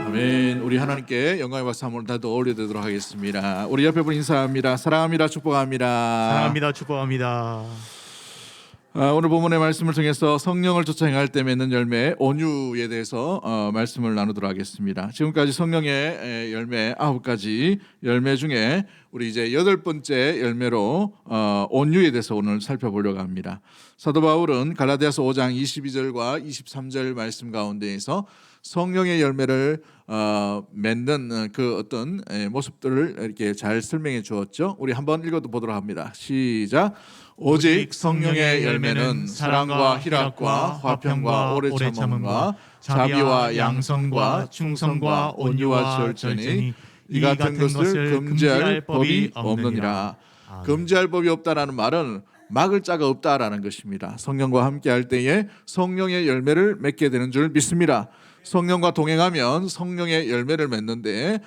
아멘. 우리 하나님께 영광의 박수 한번 더 올려드리도록 하겠습니다. 우리 옆에 분 인사합니다. 사랑합니다. 축복합니다. 사랑합니다. 축복합니다. 오늘 본문의 말씀을 통해서 성령을 쫓아 행할 때 맺는 열매 온유에 대해서 말씀을 나누도록 하겠습니다. 지금까지 성령의 열매 9가지 열매 중에 우리 이제 8번째 열매로 온유에 대해서 오늘 살펴보려고 합니다. 사도 바울은 갈라디아서 5장 22절과 23절 말씀 가운데에서 성령의 열매를 맺는 그 어떤 모습들을 이렇게 잘 설명해 주었죠. 우리 한번 읽어보도록 합니다. 시작. 오직 성령의 열매는 사랑과 희락과 화평과 오래 참음과 자비와 양선과 충성과 온유와 절제니 이 같은 것을 금지할 법이 없느니라. 금지할 법이 없다라는 말은 막을 자가 없다라는 것입니다. 성령과 함께할 때에 성령의 열매를 맺게 되는 줄 믿습니다. 성령과 동행하면 성령의 열매를 맺는데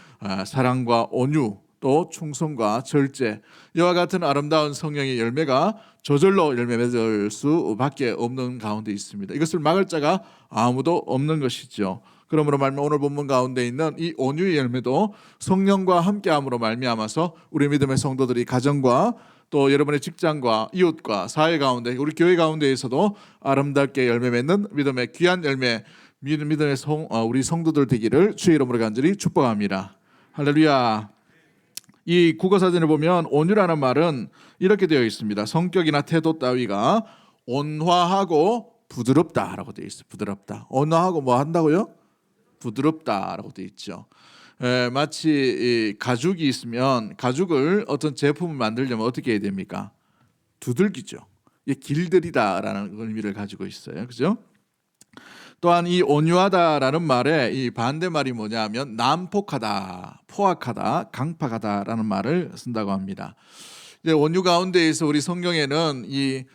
사랑과 온유 또 충성과 절제 이와 같은 아름다운 성령의 열매가 저절로 열매 맺을 수밖에 없는 가운데 있습니다. 이것을 막을 자가 아무도 없는 것이죠. 그러므로 말미암아 오늘 본문 가운데 있는 이 온유의 열매도 성령과 함께함으로 말미암아서 우리 믿음의 성도들이 가정과 또 여러분의 직장과 이웃과 사회 가운데 우리 교회 가운데에서도 아름답게 열매 맺는 믿음의 귀한 열매 믿음의 우리 성도들 되기를 주의 이름으로 간절히 축복합니다. 할렐루야. 이 국어사전에 보면 온유라는 말은 이렇게 되어 있습니다. 성격이나 태도 따위가 온화하고 부드럽다라고 되어 있어요. 부드럽다. 온화하고 뭐 한다고요? 부드럽다라고 되어 있죠. 마치 가죽이 있으면 가죽을 어떤 제품을 만들려면 어떻게 해야 됩니까? 두들기죠. 이게 길들이다라는 의미를 가지고 있어요. 그죠? 또한 이 온유하다라는 말의 이 반대말이 뭐냐면 난폭하다, 포악하다, 강팍하다라는 말을 쓴다고 합니다. 이제 온유 가운데에서 우리 성경에는 이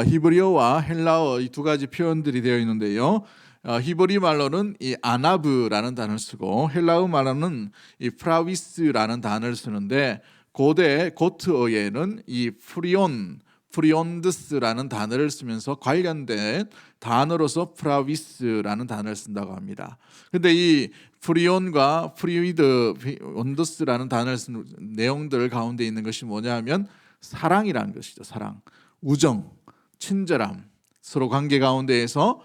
히브리어와 헬라어 이 두 가지 표현들이 되어 있는데요. 히브리 말로는 이 아나브라는 단어를 쓰고 헬라어 말로는 이 프라위스라는 단어를 쓰는데 고대 고트어에는 이 프리온드스라는 단어를 쓰면서 관련된 단어로서 프라위스라는 단어를 쓴다고 합니다. 근데 이 프리온과 온더스라는 단어를 쓴 내용들 가운데 있는 것이 뭐냐면 사랑이라는 것이죠. 사랑, 우정, 친절함, 서로 관계 가운데에서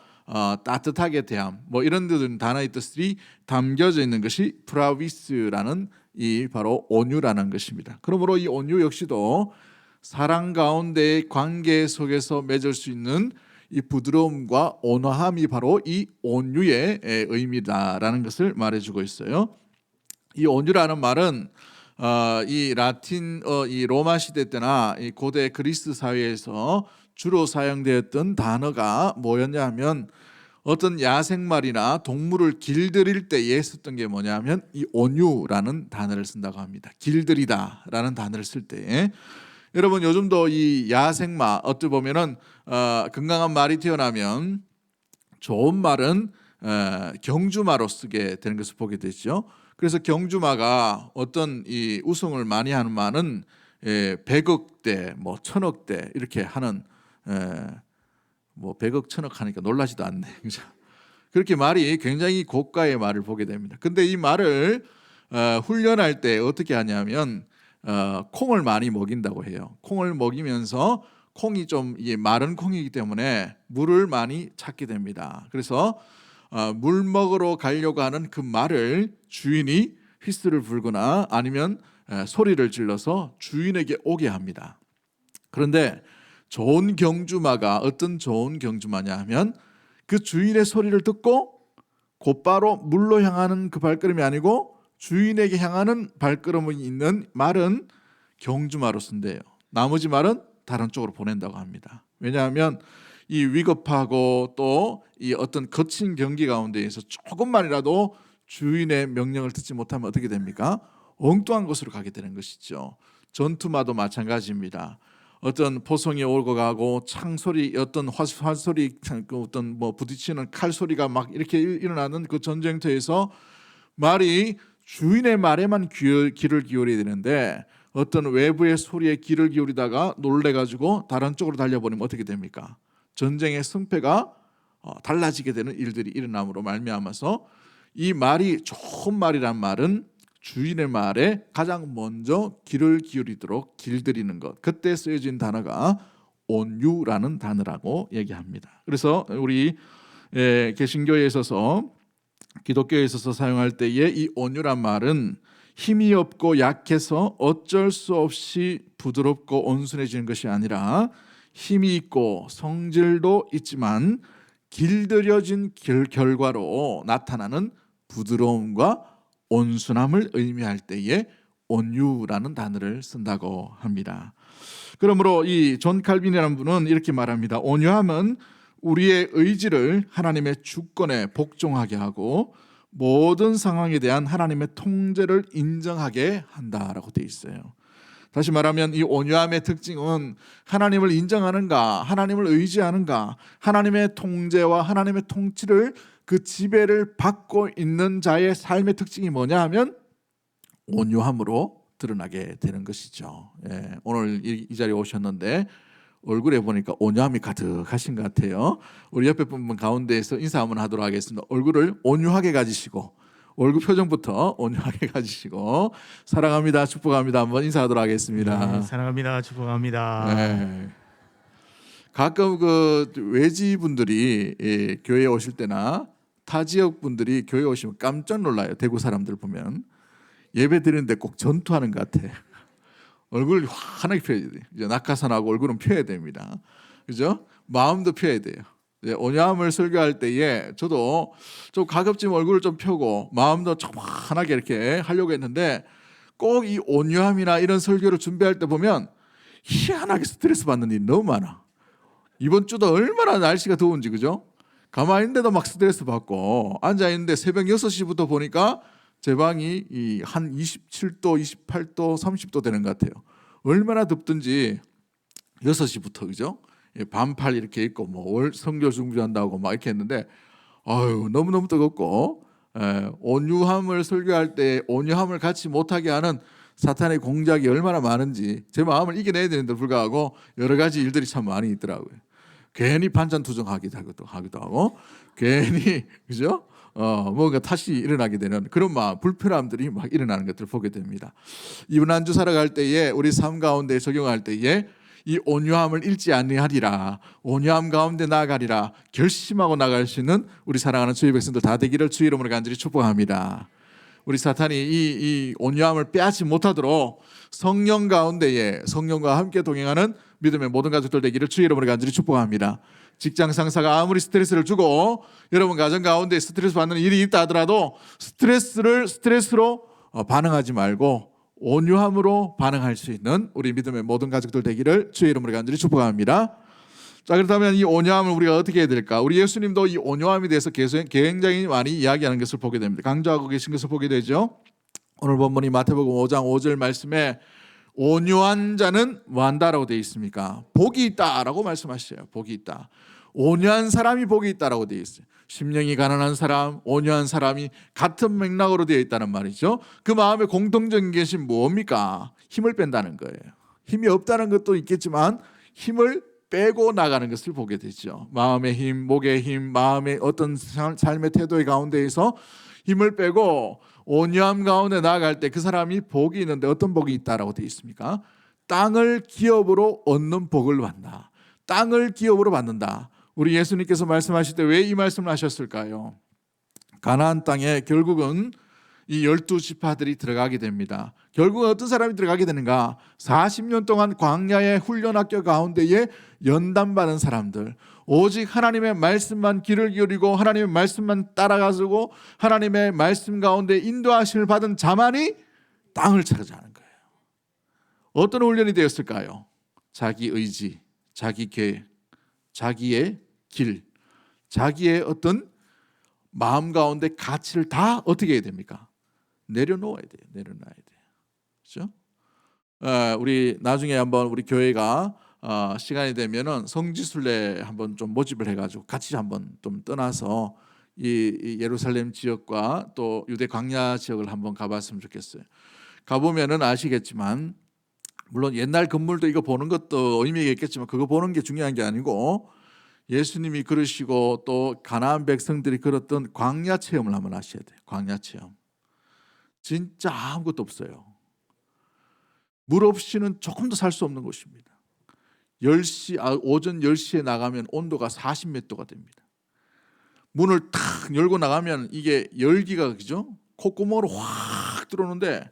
따뜻하게 대함, 뭐 이런 단어의 뜻이 담겨져 있는 것이 프라위스라는 이 바로 온유라는 것입니다. 그러므로 이 온유 역시도 사랑 가운데의 관계 속에서 맺을 수 있는 이 부드러움과 온화함이 바로 이 온유의 의미다라는 것을 말해주고 있어요. 이 온유라는 말은 이 라틴어, 이 로마 시대 때나 이 고대 그리스 사회에서 주로 사용되었던 단어가 뭐였냐면 어떤 야생말이나 동물을 길들일 때에 썼던 게 뭐냐면 이 온유라는 단어를 쓴다고 합니다. 길들이다라는 단어를 쓸 때. 여러분 요즘도 이 야생마 어떻게 보면은 건강한 말이 태어나면 좋은 말은 경주마로 쓰게 되는 것을 보게 되죠. 그래서 경주마가 어떤 이 우승을 많이 하는 말은 100억대, 뭐 1000억대 이렇게 하는 뭐 100억, 1000억 하니까 놀라지도 않네. 그죠? 그렇게 말이 굉장히 고가의 말을 보게 됩니다. 근데 이 말을 훈련할 때 어떻게 하냐면 콩을 많이 먹인다고 해요. 콩을 먹이면서 콩이 좀 마른 콩이기 때문에 물을 많이 찾게 됩니다. 그래서 물 먹으러 가려고 하는 그 말을 주인이 휘스를 불거나 아니면 소리를 질러서 주인에게 오게 합니다. 그런데 좋은 경주마가 어떤 좋은 경주마냐 하면 그 주인의 소리를 듣고 곧바로 물로 향하는 그 발걸음이 아니고 주인에게 향하는 발걸음이 있는 말은 경주마로 쓴대요. 나머지 말은 다른 쪽으로 보낸다고 합니다. 왜냐하면 이 위급하고 또 이 어떤 거친 경기 가운데에서 조금만이라도 주인의 명령을 듣지 못하면 어떻게 됩니까? 엉뚱한 곳으로 가게 되는 것이죠. 전투마도 마찬가지입니다. 어떤 포성이 오고 가고 창소리, 어떤 활소리, 어떤 뭐 부딪히는 칼 소리가 막 이렇게 일어나는 그 전쟁터에서 말이 주인의 말에만 귀를 기울여야 되는데 어떤 외부의 소리에 귀를 기울이다가 놀래가지고 다른 쪽으로 달려버리면 어떻게 됩니까? 전쟁의 승패가 달라지게 되는 일들이 일어남으로 말미암아서 이 말이 좋은 말이란 말은 주인의 말에 가장 먼저 귀를 기울이도록 길들이는 것. 그때 쓰여진 단어가 온유라는 단어라고 얘기합니다. 그래서 우리 개신교에 있어서 기독교에 있어서 사용할 때에 이 온유란 말은 힘이 없고 약해서 어쩔 수 없이 부드럽고 온순해지는 것이 아니라 힘이 있고 성질도 있지만 길들여진 결과로 나타나는 부드러움과 온순함을 의미할 때에 온유라는 단어를 쓴다고 합니다. 그러므로 이 존 칼빈이라는 분은 이렇게 말합니다. 온유함은 우리의 의지를 하나님의 주권에 복종하게 하고 모든 상황에 대한 하나님의 통제를 인정하게 한다라고 되어 있어요. 다시 말하면 이 온유함의 특징은 하나님을 인정하는가, 하나님을 의지하는가, 하나님의 통제와 하나님의 통치를 그 지배를 받고 있는 자의 삶의 특징이 뭐냐 하면 온유함으로 드러나게 되는 것이죠. 오늘 이 자리에 오셨는데 얼굴에 보니까 온유함이 가득하신 것 같아요. 우리 옆에 분 가운데에서 인사 한번 하도록 하겠습니다. 얼굴을 온유하게 가지시고 얼굴 표정부터 온유하게 가지시고 사랑합니다, 축복합니다 한번 인사하도록 하겠습니다. 네, 사랑합니다. 축복합니다. 네. 가끔 그 외지 분들이 교회에 오실 때나 타 지역 분들이 교회에 오시면 깜짝 놀라요. 대구 사람들 보면 예배 드리는데 꼭 전투하는 것 같아. 얼굴을 환하게 펴야 돼요. 이제 낙하산하고 얼굴은 펴야 됩니다. 그죠? 마음도 펴야 돼요. 온유함을 설교할 때에 저도 좀 가급적 얼굴을 좀 펴고 마음도 좀 환하게 이렇게 하려고 했는데 꼭 이 온유함이나 이런 설교를 준비할 때 보면 희한하게 스트레스 받는 일이 너무 많아. 이번 주도 얼마나 날씨가 더운지 그죠? 가만히 있는데도 막 스트레스 받고 앉아 있는데 새벽 6시부터 보니까 제 방이 한 27도, 28도, 30도 되는 것 같아요. 얼마나 덥든지 6시부터 그죠? 반팔 이렇게 입고 뭐 성교 준비한다고 막 이렇게 했는데 아유 너무너무 뜨겁고 온유함을 설교할 때 온유함을 갖지 못하게 하는 사탄의 공작이 얼마나 많은지 제 마음을 이겨내야 되는데 불구하고 여러 가지 일들이 참 많이 있더라고요. 괜히 반찬투정하기도 하고 괜히 그죠? 뭔가 탓이 일어나게 되는 그런 불편함들이 막 일어나는 것들을 보게 됩니다. 이번 한 주 살아갈 때에 우리 삶 가운데 적용할 때에 이 온유함을 잃지 아니하리라, 온유함 가운데 나아가리라 결심하고 나갈 수 있는 우리 사랑하는 주의 백성들 다 되기를 주의 이름으로 간절히 축복합니다. 우리 사탄이 이 온유함을 빼앗지 못하도록 성령 가운데에 성령과 함께 동행하는 믿음의 모든 가족들 되기를 주의 이름으로 간절히 축복합니다. 직장 상사가 아무리 스트레스를 주고 여러분 가정 가운데 스트레스 받는 일이 있다 하더라도 스트레스로 반응하지 말고 온유함으로 반응할 수 있는 우리 믿음의 모든 가족들 되기를 주의 이름으로 간절히 축복합니다. 자, 그렇다면 이 온유함을 우리가 어떻게 해야 될까? 우리 예수님도 이 온유함에 대해서 굉장히 많이 이야기하는 것을 보게 됩니다. 강조하고 계신 것을 보게 되죠. 오늘 본문이 마태복음 5장 5절 말씀에 온유한 자는 뭐한다라고 되어 있습니까? 복이 있다라고 말씀하셔요. 복이 있다. 온유한 사람이 복이 있다라고 되어 있어요. 심령이 가난한 사람, 온유한 사람이 같은 맥락으로 되어 있다는 말이죠. 그 마음의 공통적인 것이 뭡니까? 힘을 뺀다는 거예요. 힘이 없다는 것도 있겠지만 힘을 빼고 나가는 것을 보게 되죠. 마음의 힘, 목의 힘, 마음의 어떤 삶의 태도의 가운데에서 힘을 빼고 온유함 가운데 나아갈 때 그 사람이 복이 있는데 어떤 복이 있다라고 되어 있습니까? 땅을 기업으로 얻는 복을 받는다. 땅을 기업으로 받는다. 우리 예수님께서 말씀하실 때 왜 이 말씀을 하셨을까요? 가나안 땅에 결국은 이 12지파들이 들어가게 됩니다. 결국은 어떤 사람이 들어가게 되는가? 40년 동안 광야의 훈련학교 가운데에 연단받은 사람들, 오직 하나님의 말씀만 귀를 기울이고 하나님의 말씀만 따라가지고 하나님의 말씀 가운데 인도하심을 받은 자만이 땅을 차지하는 거예요. 어떤 훈련이 되었을까요? 자기 의지, 자기 계획, 자기의 길, 자기의 어떤 마음 가운데 가치를 다 어떻게 해야 됩니까? 내려놓아야 돼요. 내려놔야 돼요. 그렇죠? 우리 나중에 한번 우리 교회가 시간이 되면은 성지순례 한번 좀 모집을 해가지고 같이 한번 좀 떠나서 이 예루살렘 지역과 또 유대 광야 지역을 한번 가봤으면 좋겠어요. 가보면은 아시겠지만 물론 옛날 건물도 이거 보는 것도 의미가 있겠지만 그거 보는 게 중요한 게 아니고 예수님이 그러시고 또 가나안 백성들이 걸었던 광야 체험을 한번 하셔야 돼요. 광야 체험. 진짜 아무것도 없어요. 물 없이는 조금도 살 수 없는 곳입니다. 오전 10시에 나가면 온도가 40몇 도가 됩니다. 문을 탁 열고 나가면 이게 열기가 그죠? 콧구멍으로 확 들어오는데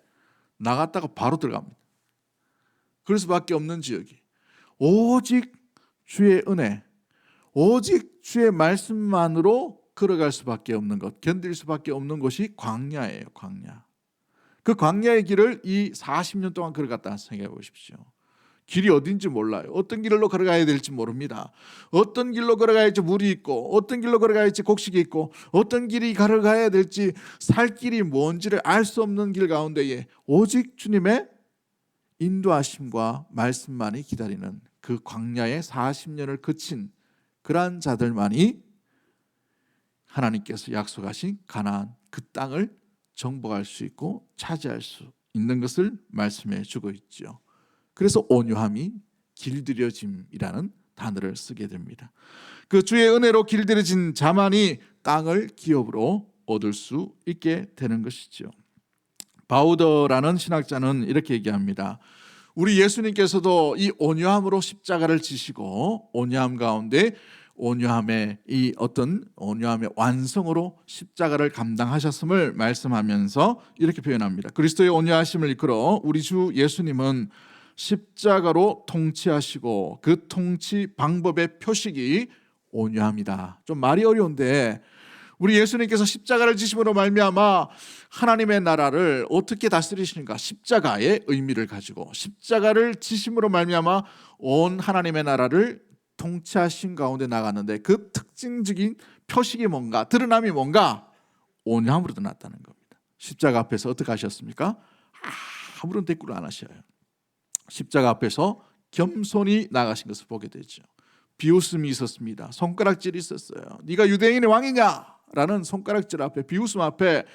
나갔다가 바로 들어갑니다. 그럴 수밖에 없는 지역이 오직 주의 은혜, 오직 주의 말씀만으로 걸어갈 수밖에 없는 것, 견딜 수밖에 없는 곳이 광야예요. 광야. 그 광야의 길을 이 40년 동안 걸어갔다 생각해 보십시오. 길이 어딘지 몰라요. 어떤 길로 걸어가야 될지 모릅니다. 어떤 길로 걸어가야지 물이 있고, 어떤 길로 걸어가야지 곡식이 있고, 어떤 길이 걸어가야 될지, 살 길이 뭔지를 알 수 없는 길 가운데에 오직 주님의 인도하심과 말씀만이 기다리는 그 광야의 40년을 거친 그러한 자들만이 하나님께서 약속하신 가나안 그 땅을 정복할 수 있고 차지할 수 있는 것을 말씀해 주고 있죠. 그래서 온유함이 길들여짐이라는 단어를 쓰게 됩니다. 그 주의 은혜로 길들여진 자만이 땅을 기업으로 얻을 수 있게 되는 것이죠. 바우더라는 신학자는 이렇게 얘기합니다. 우리 예수님께서도 이 온유함으로 십자가를 지시고 온유함 가운데 온유함의 완성으로 십자가를 감당하셨음을 말씀하면서 이렇게 표현합니다. 그리스도의 온유하심을 이끌어 우리 주 예수님은 십자가로 통치하시고 그 통치 방법의 표식이 온유함이다. 좀 말이 어려운데 우리 예수님께서 십자가를 지심으로 말미암아 하나님의 나라를 어떻게 다스리시는가? 십자가의 의미를 가지고 십자가를 지심으로 말미암아 온 하나님의 나라를 통치하신 가운데 나갔는데 그 특징적인 표식이 뭔가, 드러남이 뭔가? 온유함으로 드러났다는 겁니다. 십자가 앞에서 어떻게 하셨습니까? 아무런 대꾸를 안 하셔요. 십자가 앞에서 겸손히 나가신 것을 보게 되죠. 비웃음이 있었습니다. 손가락질이 있었어요. 네가 유대인의 왕이냐? 라는 손가락질 앞에, 비웃음 앞에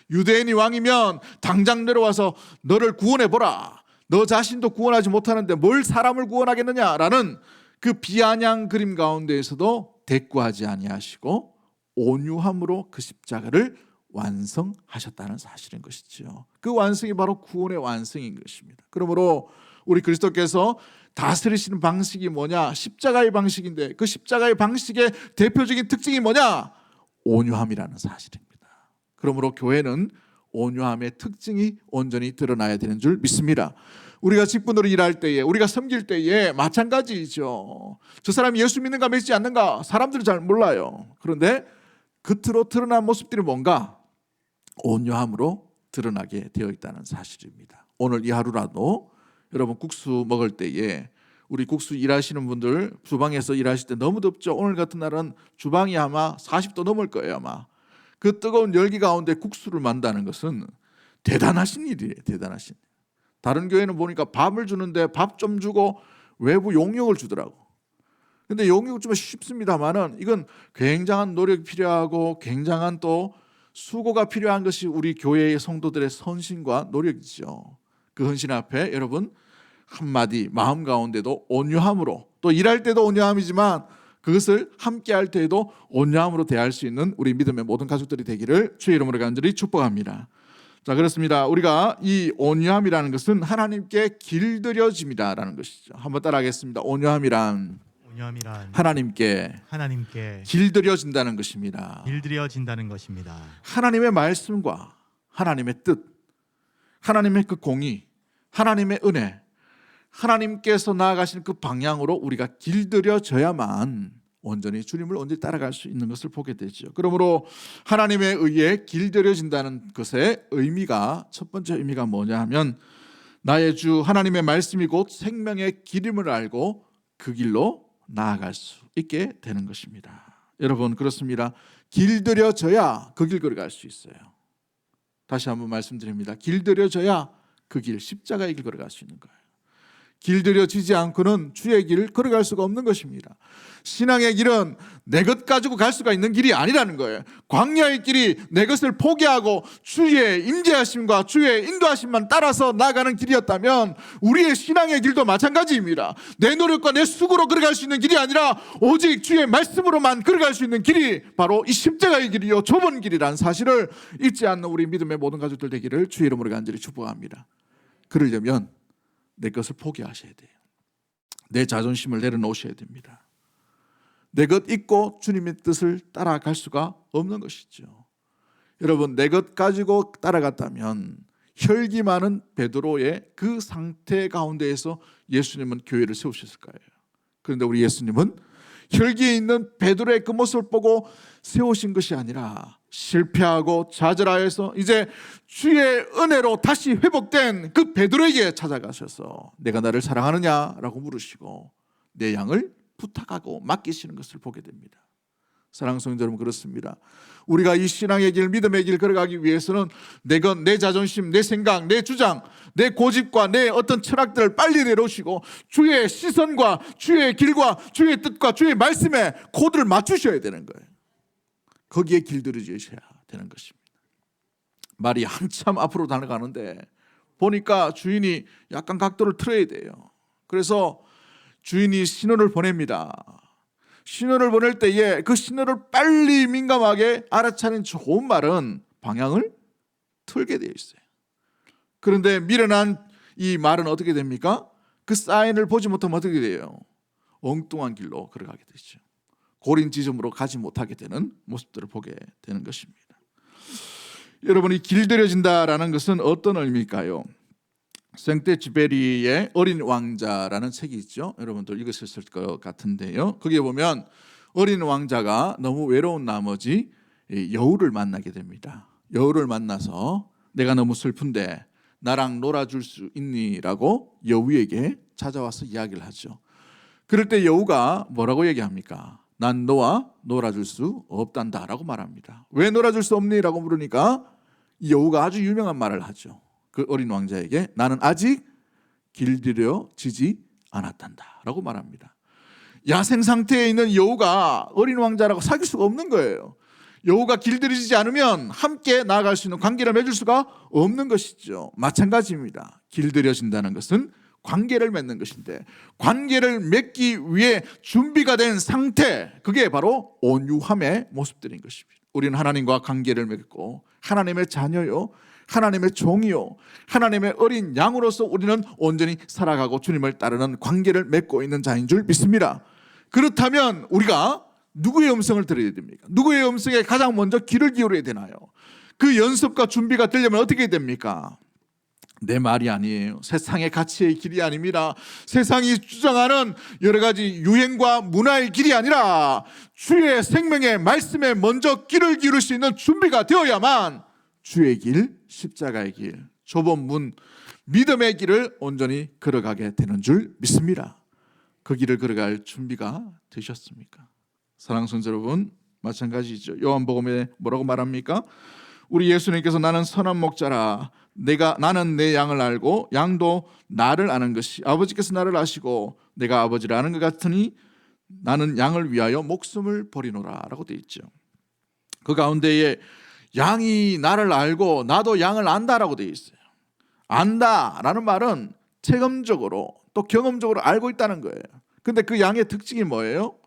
유대인이 왕이면 당장 내려와서 너를 구원해보라. 너 자신도 구원하지 못하는데 뭘 사람을 구원하겠느냐라는 그 비아냥 그림 가운데에서도 대꾸하지 아니하시고 온유함으로 그 십자가를 완성하셨다는 사실인 것이죠. 그 완성이 바로 구원의 완성인 것입니다. 그러므로 우리 그리스도께서 다스리시는 방식이 뭐냐? 십자가의 방식인데 그 십자가의 방식의 대표적인 특징이 뭐냐? 온유함이라는 사실입니다. 그러므로 교회는 온유함의 특징이 온전히 드러나야 되는 줄 믿습니다. 우리가 직분으로 일할 때에, 우리가 섬길 때에 마찬가지죠. 저 사람이 예수 믿는가 믿지 않는가 사람들은 잘 몰라요. 그런데 겉으로 드러난 모습들이 뭔가? 온유함으로 드러나게 되어 있다는 사실입니다. 오늘 이 하루라도 여러분 국수 먹을 때에, 우리 국수 일하시는 분들 주방에서 일하실 때 너무 덥죠. 오늘 같은 날은 주방이 아마 40도 넘을 거예요. 아마 그 뜨거운 열기 가운데 국수를 만다는 것은 대단하신 일이에요. 대단하신 일. 다른 교회는 보니까 밥을 주는데 밥 좀 주고 외부 용역을 주더라고. 근데 용역을 주면 쉽습니다만은 이건 굉장한 노력이 필요하고 굉장한 또 수고가 필요한 것이 우리 교회의 성도들의 헌신과 노력이죠. 그 헌신 앞에 여러분 한마디 마음 가운데도 온유함으로, 또 일할 때도 온유함이지만 그것을 함께 할 때에도 온유함으로 대할 수 있는 우리 믿음의 모든 가족들이 되기를 주의 이름으로 간절히 축복합니다. 자, 그렇습니다. 우리가 이 온유함이라는 것은 하나님께 길들여짐이다라는 것이죠. 한번 따라하겠습니다. 온유함이란 하나님께 길들여진다는 것입니다. 길들여진다는 것입니다. 하나님의 말씀과 하나님의 뜻, 하나님의 그 공의, 하나님의 은혜, 하나님께서 나아가시는 그 방향으로 우리가 길들여져야만 온전히 주님을 온전히 따라갈 수 있는 것을 보게 되죠. 그러므로 하나님의 의에 길들여진다는 것의 의미가, 첫 번째 의미가 뭐냐 하면 나의 주 하나님의 말씀이 곧 생명의 길임을 알고 그 길로 나아갈 수 있게 되는 것입니다. 여러분 그렇습니다. 길들여져야 그 길 걸어갈 수 있어요. 다시 한번 말씀드립니다. 길들여져야 그 길, 십자가의 길 걸어갈 수 있는 거예요. 길들여지지 않고는 주의 길을 걸어갈 수가 없는 것입니다. 신앙의 길은 내 것 가지고 갈 수가 있는 길이 아니라는 거예요. 광야의 길이 내 것을 포기하고 주의 임재하심과 주의 인도하심만 따라서 나가는 길이었다면 우리의 신앙의 길도 마찬가지입니다. 내 노력과 내 수고로 걸어갈 수 있는 길이 아니라 오직 주의 말씀으로만 걸어갈 수 있는 길이 바로 이 십자가의 길이요 좁은 길이라는 사실을 잊지 않는 우리 믿음의 모든 가족들 되기를 주의 이름으로 간절히 축복합니다. 그러려면 내 것을 포기하셔야 돼요. 내 자존심을 내려놓으셔야 됩니다. 내 것 잊고 주님의 뜻을 따라갈 수가 없는 것이죠. 여러분, 내 것 가지고 따라갔다면 혈기 많은 베드로의 그 상태 가운데에서 예수님은 교회를 세우셨을 거예요. 그런데 우리 예수님은 혈기에 있는 베드로의 그 모습을 보고 세우신 것이 아니라 실패하고 좌절하여서 이제 주의 은혜로 다시 회복된 그 베드로에게 찾아가셔서 내가 나를 사랑하느냐라고 물으시고 내 양을 부탁하고 맡기시는 것을 보게 됩니다. 사랑하는 성도 여러분, 그렇습니다. 우리가 이 신앙의 길, 믿음의 길 걸어가기 위해서는 내 것, 내 자존심, 내 생각, 내 주장, 내 고집과 내 어떤 철학들을 빨리 내놓으시고 주의 시선과 주의 길과 주의 뜻과 주의 말씀에 코드를 맞추셔야 되는 거예요. 거기에 길들여지셔야 되는 것입니다. 말이 한참 앞으로 달려가는데 보니까 주인이 약간 각도를 틀어야 돼요. 그래서 주인이 신호를 보냅니다. 신호를 보낼 때에 그 신호를 빨리 민감하게 알아차린 좋은 말은 방향을 틀게 되어 있어요. 그런데 미련한 이 말은 어떻게 됩니까? 그 사인을 보지 못하면 어떻게 돼요? 엉뚱한 길로 걸어가게 되죠. 고린 지점으로 가지 못하게 되는 모습들을 보게 되는 것입니다. 여러분이 길들여진다라는 것은 어떤 의미일까요? 생떼쥐베리의 어린 왕자라는 책이 있죠. 여러분들 읽으셨을 것 같은데요. 거기에 보면 어린 왕자가 너무 외로운 나머지 여우를 만나게 됩니다. 여우를 만나서 내가 너무 슬픈데 나랑 놀아줄 수 있니?라고 여우에게 찾아와서 이야기를 하죠. 그럴 때 여우가 뭐라고 얘기합니까? 난 너와 놀아줄 수 없단다 라고 말합니다. 왜 놀아줄 수 없니? 라고 물으니까 이 여우가 아주 유명한 말을 하죠. 그 어린 왕자에게 나는 아직 길들여지지 않았단다 라고 말합니다. 야생 상태에 있는 여우가 어린 왕자라고 사귈 수가 없는 거예요. 여우가 길들여지지 않으면 함께 나아갈 수 있는 관계를 맺을 수가 없는 것이죠. 마찬가지입니다. 길들여진다는 것은 관계를 맺는 것인데 관계를 맺기 위해 준비가 된 상태, 그게 바로 온유함의 모습들인 것입니다. 우리는 하나님과 관계를 맺고 하나님의 자녀요, 하나님의 종이요, 하나님의 어린 양으로서 우리는 온전히 살아가고 주님을 따르는 관계를 맺고 있는 자인 줄 믿습니다. 그렇다면 우리가 누구의 음성을 들어야 됩니까? 누구의 음성에 가장 먼저 귀를 기울여야 되나요? 그 연습과 준비가 되려면 어떻게 됩니까? 내 말이 아니에요. 세상의 가치의 길이 아닙니다. 세상이 주장하는 여러 가지 유행과 문화의 길이 아니라 주의 생명의 말씀에 먼저 귀를 기울일 수 있는 준비가 되어야만 주의 길, 십자가의 길, 좁은 문, 믿음의 길을 온전히 걸어가게 되는 줄 믿습니다. 그 길을 걸어갈 준비가 되셨습니까? 사랑하는 성도 여러분, 마찬가지죠. 요한복음에 뭐라고 말합니까? 우리 예수님께서 나는 선한 목자라, 나는 내 양을 알고 양도 나를 아는 것이 아버지께서 나를 아시고 내가 아버지를 아는 것 같으니 나는 양을 위하여 목숨을 버리노라 라고 되어 있죠. 그 가운데에 양이 나를 알고 나도 양을 안다라고 되어 있어요. 안다라는 말은 체험적으로 또 경험적으로 알고 있다는 거예요. 근데 그 양의 특징이 뭐예요?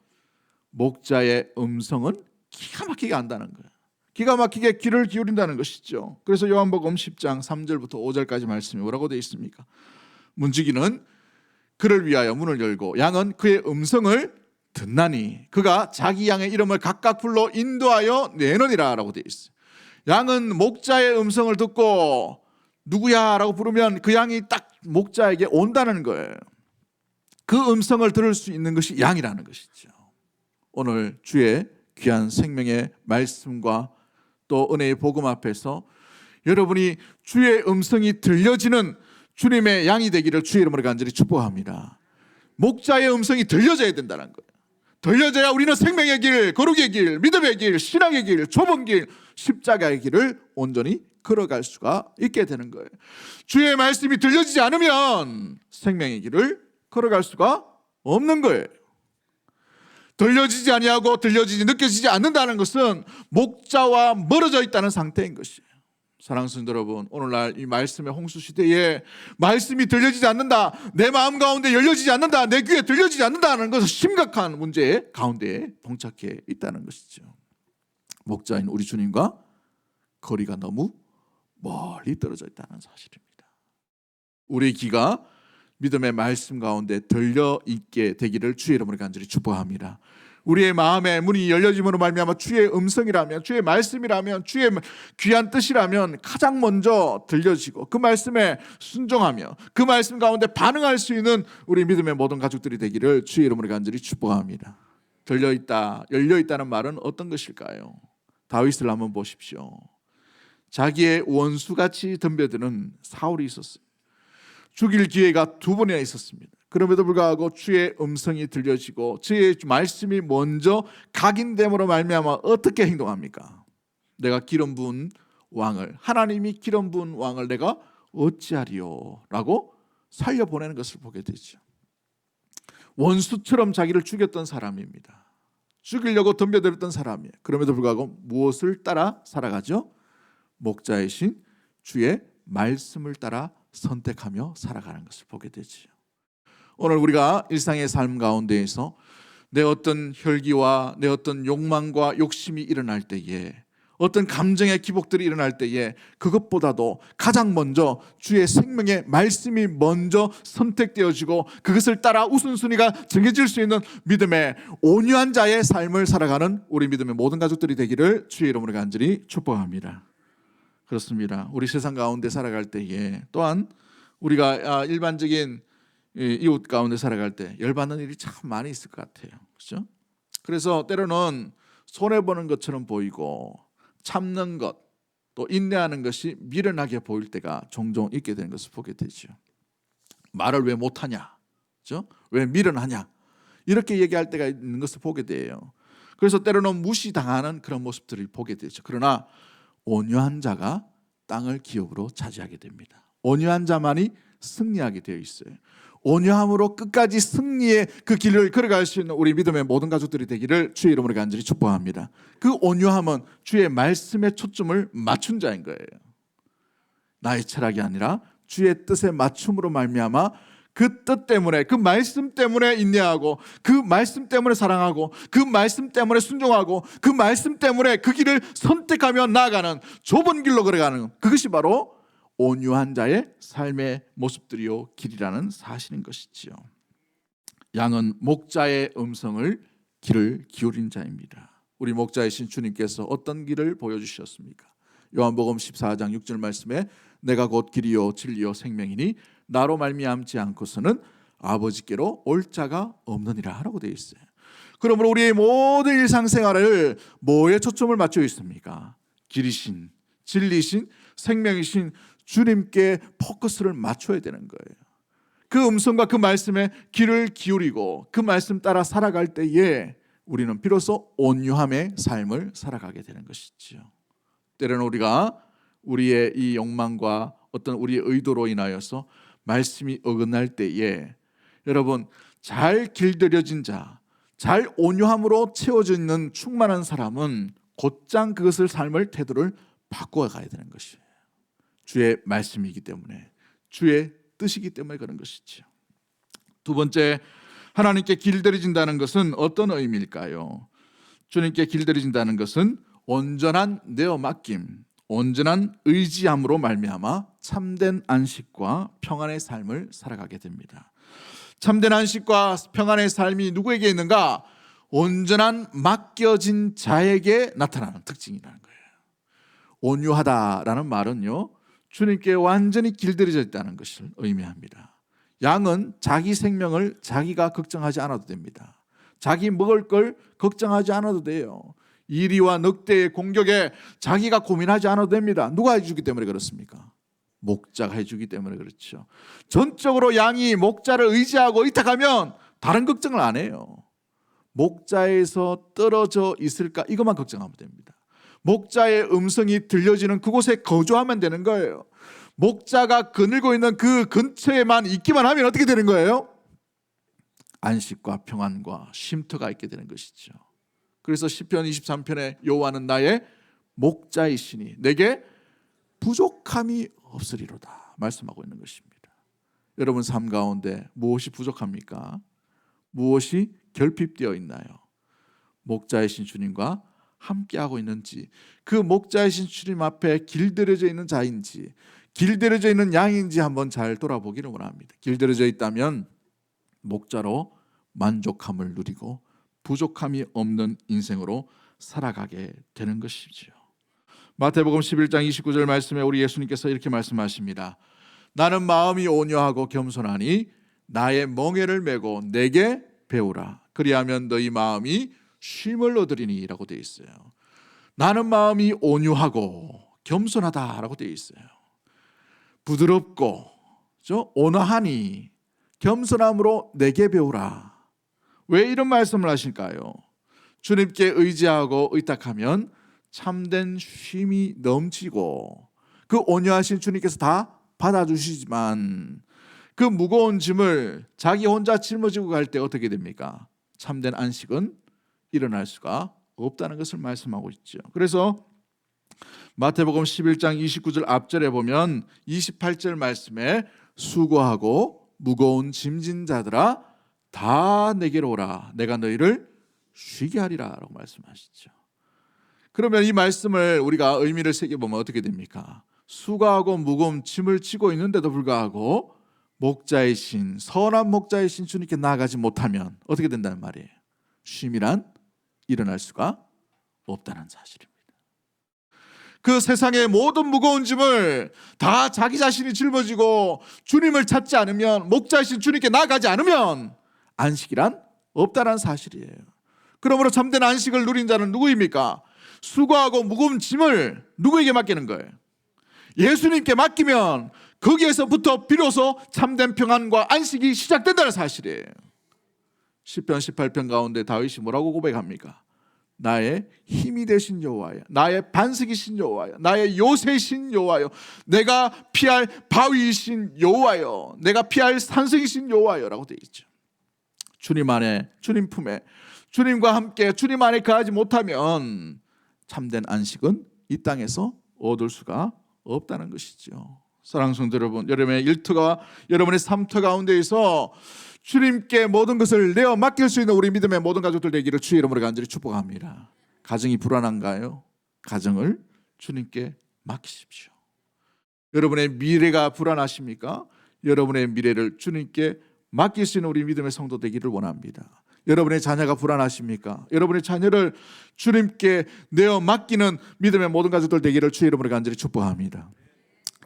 목자의 음성은 기가 막히게 안다는 거예요. 기가 막히게 귀를 기울인다는 것이죠. 그래서 요한복음 10장 3절부터 5절까지 말씀이 뭐라고 되어 있습니까? 문지기는 그를 위하여 문을 열고 양은 그의 음성을 듣나니 그가 자기 양의 이름을 각각 불러 인도하여 내느니라 라고 되어 있어요. 양은 목자의 음성을 듣고 누구야 라고 부르면 그 양이 딱 목자에게 온다는 거예요. 그 음성을 들을 수 있는 것이 양이라는 것이죠. 오늘 주의 귀한 생명의 말씀과 또 은혜의 복음 앞에서 여러분이 주의 음성이 들려지는 주님의 양이 되기를 주의 이름으로 간절히 축복합니다. 목자의 음성이 들려져야 된다는 거예요. 들려져야 우리는 생명의 길, 거룩의 길, 믿음의 길, 신앙의 길, 좁은 길, 십자가의 길을 온전히 걸어갈 수가 있게 되는 거예요. 주의 말씀이 들려지지 않으면 생명의 길을 걸어갈 수가 없는 거예요. 들려지지 아니하고 들려지지 느껴지지 않는다는 것은 목자와 멀어져 있다는 상태인 것이에요. 사랑하는 성도 여러분, 오늘날 이 말씀의 홍수 시대에 말씀이 들려지지 않는다, 내 마음 가운데 열려지지 않는다, 내 귀에 들려지지 않는다는 것은 심각한 문제 가운데 봉착해 있다는 것이죠. 목자인 우리 주님과 거리가 너무 멀리 떨어져 있다는 사실입니다. 우리 귀가 믿음의 말씀 가운데 들려 있게 되기를 주의 이름으로 간절히 축복합니다. 우리의 마음의 문이 열려짐으로 말미암아 주의 음성이라면, 주의 말씀이라면, 주의 귀한 뜻이라면 가장 먼저 들려지고 그 말씀에 순종하며 그 말씀 가운데 반응할 수 있는 우리 믿음의 모든 가족들이 되기를 주의 이름으로 간절히 축복합니다. 들려있다, 열려있다는 말은 어떤 것일까요? 다윗을 한번 보십시오. 자기의 원수같이 덤벼드는 사울이 있었어요. 죽일 기회가 2번이나 있었습니다. 그럼에도 불구하고 주의 음성이 들려지고 주의 말씀이 먼저 각인됨으로 말미암아 어떻게 행동합니까? 내가 기름 부은 왕을, 하나님이 기름 부은 왕을 내가 어찌하리요? 라고 살려보내는 것을 보게 되죠. 원수처럼 자기를 죽였던 사람입니다. 죽이려고 덤벼들었던 사람이에요. 그럼에도 불구하고 무엇을 따라 살아가죠? 목자이신 주의 말씀을 따라 선택하며 살아가는 것을 보게 되죠. 오늘 우리가 일상의 삶 가운데에서 내 어떤 혈기와 내 어떤 욕망과 욕심이 일어날 때에, 어떤 감정의 기복들이 일어날 때에 그것보다도 가장 먼저 주의 생명의 말씀이 먼저 선택되어지고 그것을 따라 우선순위가 정해질 수 있는 믿음의 온유한 자의 삶을 살아가는 우리 믿음의 모든 가족들이 되기를 주의 이름으로 간절히 축복합니다. 그렇습니다. 우리 세상 가운데 살아갈 때에 또한 우리가 일반적인 이웃 가운데 살아갈 때 열받는 일이 참 많이 있을 것 같아요. 그렇죠? 그래서 때로는 손해보는 것처럼 보이고 참는 것, 또 인내하는 것이 미련하게 보일 때가 종종 있게 되는 것을 보게 되죠. 말을 왜 못하냐? 그렇죠? 왜 미련하냐? 이렇게 얘기할 때가 있는 것을 보게 돼요. 그래서 때로는 무시당하는 그런 모습들을 보게 되죠. 그러나 온유한 자가 땅을 기업으로 차지하게 됩니다. 온유한 자만이 승리하게 되어 있어요. 온유함으로 끝까지 승리의 그 길을 걸어갈 수 있는 우리 믿음의 모든 가족들이 되기를 주의 이름으로 간절히 축복합니다. 그 온유함은 주의 말씀에 초점을 맞춘 자인 거예요. 나의 철학이 아니라 주의 뜻에 맞춤으로 말미암아 그 뜻 때문에, 그 말씀 때문에 인내하고, 그 말씀 때문에 사랑하고, 그 말씀 때문에 순종하고, 그 말씀 때문에 그 길을 선택하며 나아가는 좁은 길로 걸어가는, 그것이 바로 온유한 자의 삶의 모습들이요 길이라는 사실인 것이지요. 양은 목자의 음성을 귀를 기울인 자입니다. 우리 목자이신 주님께서 어떤 길을 보여주셨습니까? 요한복음 14장 6절 말씀에 내가 곧 길이요 진리요 생명이니 나로 말미암지 않고서는 아버지께로 올 자가 없느니라 라고 되어 있어요. 그러므로 우리의 모든 일상생활을 뭐에 초점을 맞춰 있습니까? 길이신, 진리신, 생명이신 주님께 포커스를 맞춰야 되는 거예요. 그 음성과 그 말씀에 귀를 기울이고 그 말씀 따라 살아갈 때에 우리는 비로소 온유함의 삶을 살아가게 되는 것이죠. 때로는 우리가 우리의 이 욕망과 어떤 우리의 의도로 인하여서 말씀이 어긋날 때에 여러분 잘 길들여진 자, 잘 온유함으로 채워져 있는 충만한 사람은 곧장 그것을 삶을 태도를 바꿔 가야 되는 것이에요. 주의 말씀이기 때문에, 주의 뜻이기 때문에 그런 것이죠. 두 번째, 하나님께 길들여진다는 것은 어떤 의미일까요? 주님께 길들여진다는 것은 온전한 내어 맡김, 온전한 의지함으로 말미암아 참된 안식과 평안의 삶을 살아가게 됩니다. 참된 안식과 평안의 삶이 누구에게 있는가? 온전한 맡겨진 자에게 나타나는 특징이라는 거예요. 온유하다라는 말은요, 주님께 완전히 길들여져 있다는 것을 의미합니다. 양은 자기 생명을 자기가 걱정하지 않아도 됩니다. 자기 먹을 걸 걱정하지 않아도 돼요. 이리와 늑대의 공격에 자기가 고민하지 않아도 됩니다. 누가 해주기 때문에 그렇습니까? 목자가 해주기 때문에 그렇죠. 전적으로 양이 목자를 의지하고 의탁하면 다른 걱정을 안 해요. 목자에서 떨어져 있을까 이것만 걱정하면 됩니다. 목자의 음성이 들려지는 그곳에 거주하면 되는 거예요. 목자가 거닐고 있는 그 근처에만 있기만 하면 어떻게 되는 거예요? 안식과 평안과 쉼터가 있게 되는 것이죠. 그래서 시편 23편에 여호와는 나의 목자이시니 내게 부족함이 없으리로다 말씀하고 있는 것입니다. 여러분 삶 가운데 무엇이 부족합니까? 무엇이 결핍되어 있나요? 목자이신 주님과 함께하고 있는지, 그 목자이신 주님 앞에 길들여져 있는 자인지, 길들여져 있는 양인지 한번 잘 돌아보기를 원합니다. 길들여져 있다면 목자로 만족함을 누리고 부족함이 없는 인생으로 살아가게 되는 것이지요. 마태복음 11장 29절 말씀에 우리 예수님께서 이렇게 말씀하십니다. 나는 마음이 온유하고 겸손하니 나의 멍에를 메고 내게 배우라. 그리하면 너희 마음이 쉼을 얻으리니 라고 되어 있어요. 나는 마음이 온유하고 겸손하다라고 되어 있어요. 부드럽고 온화하니 겸손함으로 내게 배우라. 왜 이런 말씀을 하실까요? 주님께 의지하고 의탁하면 참된 쉼이 넘치고 그 온유하신 주님께서 다 받아주시지만 그 무거운 짐을 자기 혼자 짊어지고 갈 때 어떻게 됩니까? 참된 안식은 일어날 수가 없다는 것을 말씀하고 있죠. 그래서 마태복음 11장 29절 앞절에 보면 28절 말씀에 수고하고 무거운 짐진 자들아 다 내게로 오라. 내가 너희를 쉬게 하리라 라고 말씀하시죠. 그러면 이 말씀을 우리가 의미를 새겨보면 어떻게 됩니까? 수고하고 무거운 짐을 지고 있는데도 불구하고 목자이신 선한 목자이신 주님께 나아가지 못하면 어떻게 된다는 말이에요? 쉼이란 일어날 수가 없다는 사실입니다. 그 세상의 모든 무거운 짐을 다 자기 자신이 짊어지고 주님을 찾지 않으면, 목자이신 주님께 나아가지 않으면 안식이란 없다는 사실이에요. 그러므로 참된 안식을 누린 자는 누구입니까? 수고하고 무거운 짐을 누구에게 맡기는 거예요? 예수님께 맡기면 거기에서부터 비로소 참된 평안과 안식이 시작된다는 사실이에요. 시편 18편 가운데 다윗이 뭐라고 고백합니까? 나의 힘이 되신 여호와여, 나의 반석이신 여호와여, 나의 요새이신 여호와여, 내가 피할 바위이신 여호와여, 내가 피할 산성이신 여호와여라고 되어 있죠. 주님 안에, 주님 품에, 주님과 함께 주님 안에 거하지 못하면 참된 안식은 이 땅에서 얻을 수가 없다는 것이죠. 사랑하는 성도 여러분, 여러분의 일터가, 여러분의 삶터 가운데에서 주님께 모든 것을 내어 맡길 수 있는 우리 믿음의 모든 가족들 되기를 주의 이름으로 간절히 축복합니다. 가정이 불안한가요? 가정을 주님께 맡기십시오. 여러분의 미래가 불안하십니까? 여러분의 미래를 주님께 맡길 수 있는 우리 믿음의 성도 되기를 원합니다. 여러분의 자녀가 불안하십니까? 여러분의 자녀를 주님께 내어 맡기는 믿음의 모든 가족들 되기를 주의 이름으로 간절히 축복합니다.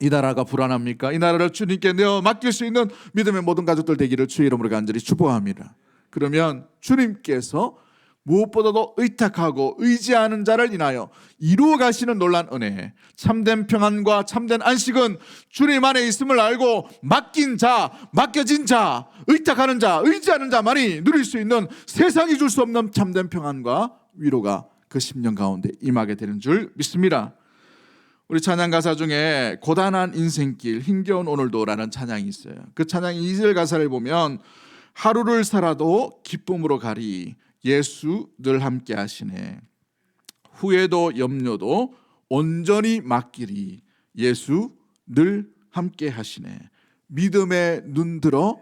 이 나라가 불안합니까? 이 나라를 주님께 내어 맡길 수 있는 믿음의 모든 가족들 되기를 주의 이름으로 간절히 축복합니다. 그러면 주님께서 무엇보다도 의탁하고 의지하는 자를 인하여 이루어 가시는 놀라운 은혜, 참된 평안과 참된 안식은 주님 안에 있음을 알고 맡긴 자, 맡겨진 자, 의탁하는 자, 의지하는 자만이 누릴 수 있는 세상이 줄 수 없는 참된 평안과 위로가 그 10년 가운데 임하게 되는 줄 믿습니다. 우리 찬양 가사 중에 고단한 인생길 힘겨운 오늘도라는 찬양이 있어요. 그 찬양 2절 가사를 보면 하루를 살아도 기쁨으로 가리 예수 늘 함께 하시네. 후회도 염려도 온전히 맡기리 예수 늘 함께 하시네. 믿음에 눈들어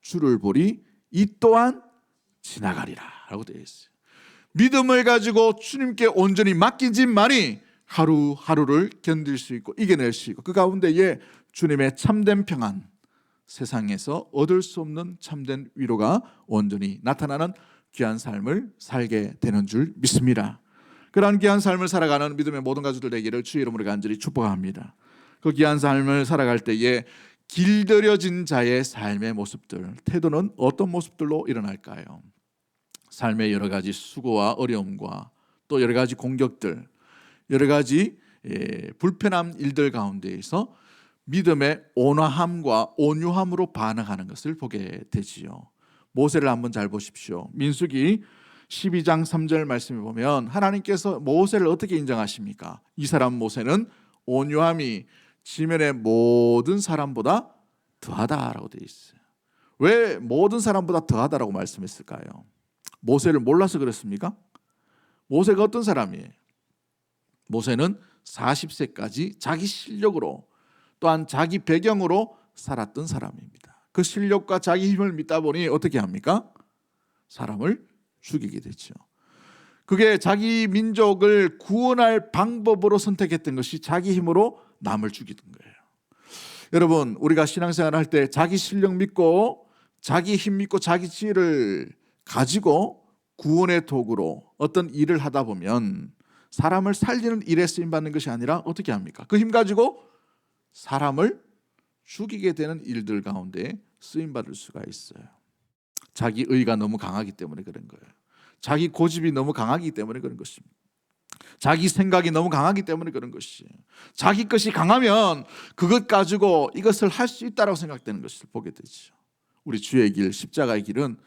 주를 보리 이 또한 지나가리라 라고 되어 있어요. 믿음을 가지고 주님께 온전히 맡긴 짐만이 하루하루를 견딜 수 있고 이겨낼 수 있고 그 가운데에 주님의 참된 평안, 세상에서 얻을 수 없는 참된 위로가 온전히 나타나는 귀한 삶을 살게 되는 줄 믿습니다. 그러한 귀한 삶을 살아가는 믿음의 모든 가족들 되기를 주의 이름으로 간절히 축복합니다. 그 귀한 삶을 살아갈 때에 길들여진 자의 삶의 모습들, 태도는 어떤 모습들로 일어날까요? 삶의 여러 가지 수고와 어려움과 또 여러 가지 공격들, 여러 가지 불편한 일들 가운데에서 믿음의 온화함과 온유함으로 반응하는 것을 보게 되지요. 모세를 한번 잘 보십시오. 민수기 12장 3절 말씀에 보면 하나님께서 모세를 어떻게 인정하십니까? 이 사람 모세는 온유함이 지면의 모든 사람보다 더하다라고 되어 있어요. 왜 모든 사람보다 더하다라고 말씀했을까요? 모세를 몰라서 그렇습니까? 모세가 어떤 사람이에요? 모세는 40세까지 자기 실력으로 또한 자기 배경으로 살았던 사람입니다. 그 실력과 자기 힘을 믿다 보니 어떻게 합니까? 사람을 죽이게 되죠. 그게 자기 민족을 구원할 방법으로 선택했던 것이 자기 힘으로 남을 죽이던 거예요. 여러분, 우리가 신앙생활 할 때 자기 실력 믿고 자기 힘 믿고 자기 지혜를 가지고 구원의 도구로 어떤 일을 하다 보면 사람을 살리는 일에 쓰임받는 것이 아니라 어떻게 합니까? 그 힘 가지고 사람을 죽이게 되는 일들 가운데 쓰임받을 수가 있어요. 자기 의가 너무 강하기 때문에 그런 거예요. 자기 고집이 너무 강하기 때문에 그런 것입니다. 자기 생각이 너무 강하기 때문에 그런 것이에요. 자기 것이 강하면 그것 가지고 이것을 할 수 있다고 생각되는 것을 보게 되죠. 우리 주의 길, 십자가의 길은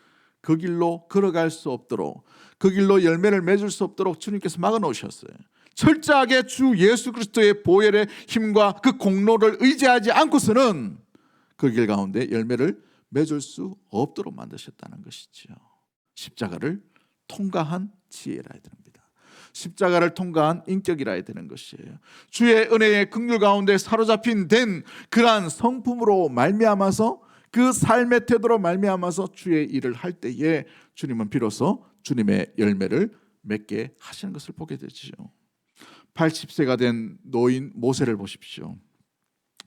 그 길로 걸어갈 수 없도록, 그 길로 열매를 맺을 수 없도록 주님께서 막아놓으셨어요. 철저하게 주 예수 그리스도의 보혈의 힘과 그 공로를 의지하지 않고서는 그 길 가운데 열매를 맺을 수 없도록 만드셨다는 것이죠. 십자가를 통과한 지혜라 해야 됩니다. 십자가를 통과한 인격이라 해야 되는 것이에요. 주의 은혜의 긍휼 가운데 사로잡힌 된 그러한 성품으로 말미암아서 그 삶의 태도로 말미암아서 주의 일을 할 때에 주님은 비로소 주님의 열매를 맺게 하시는 것을 보게 되죠. 80세가 된 노인 모세를 보십시오.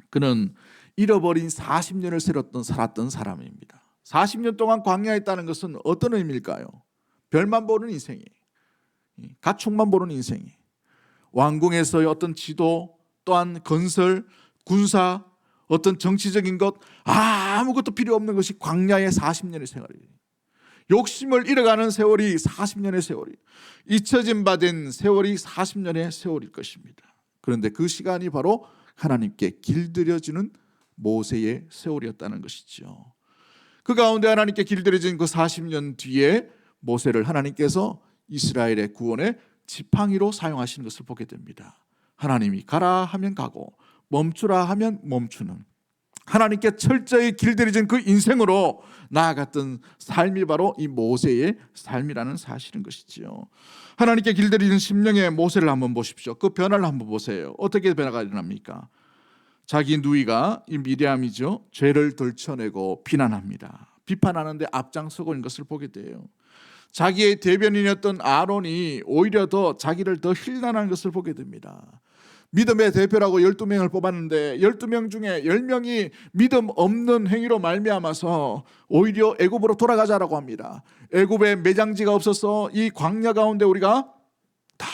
그는 잃어버린 40년을 살았던 사람입니다. 40년 동안 광야에 있다는 것은 어떤 의미일까요? 별만 보는 인생이, 가축만 보는 인생이, 왕궁에서의 어떤 지도 또한 건설, 군사, 어떤 정치적인 것 아무것도 필요 없는 것이 광야의 40년의 생활이에요. 욕심을 잃어가는 세월이 40년의 세월이, 잊혀진 바 된 세월이 40년의 세월일 것입니다. 그런데 그 시간이 바로 하나님께 길들여지는 모세의 세월이었다는 것이죠. 그 가운데 하나님께 길들여진 그 40년 뒤에 모세를 하나님께서 이스라엘의 구원의 지팡이로 사용하시는 것을 보게 됩니다. 하나님이 가라 하면 가고 멈추라 하면 멈추는, 하나님께 철저히 길들여진 그 인생으로 나아갔던 삶이 바로 이 모세의 삶이라는 사실인 것이지요. 하나님께 길들여진 심령의 모세를 한번 보십시오. 그 변화를 한번 보세요. 어떻게 변화가 일어납니까? 자기 누이가 이 미리암이죠, 죄를 들춰내고 비난합니다. 비판하는데 앞장서고 있는 것을 보게 돼요. 자기의 대변인이었던 아론이 오히려 더 자기를 더 힐난하는 것을 보게 됩니다. 믿음의 대표라고 12명을 뽑았는데 12명 중에 10명이 믿음 없는 행위로 말미암아서 오히려 애굽으로 돌아가자라고 합니다. 애굽에 매장지가 없어서 이 광야 가운데 우리가 다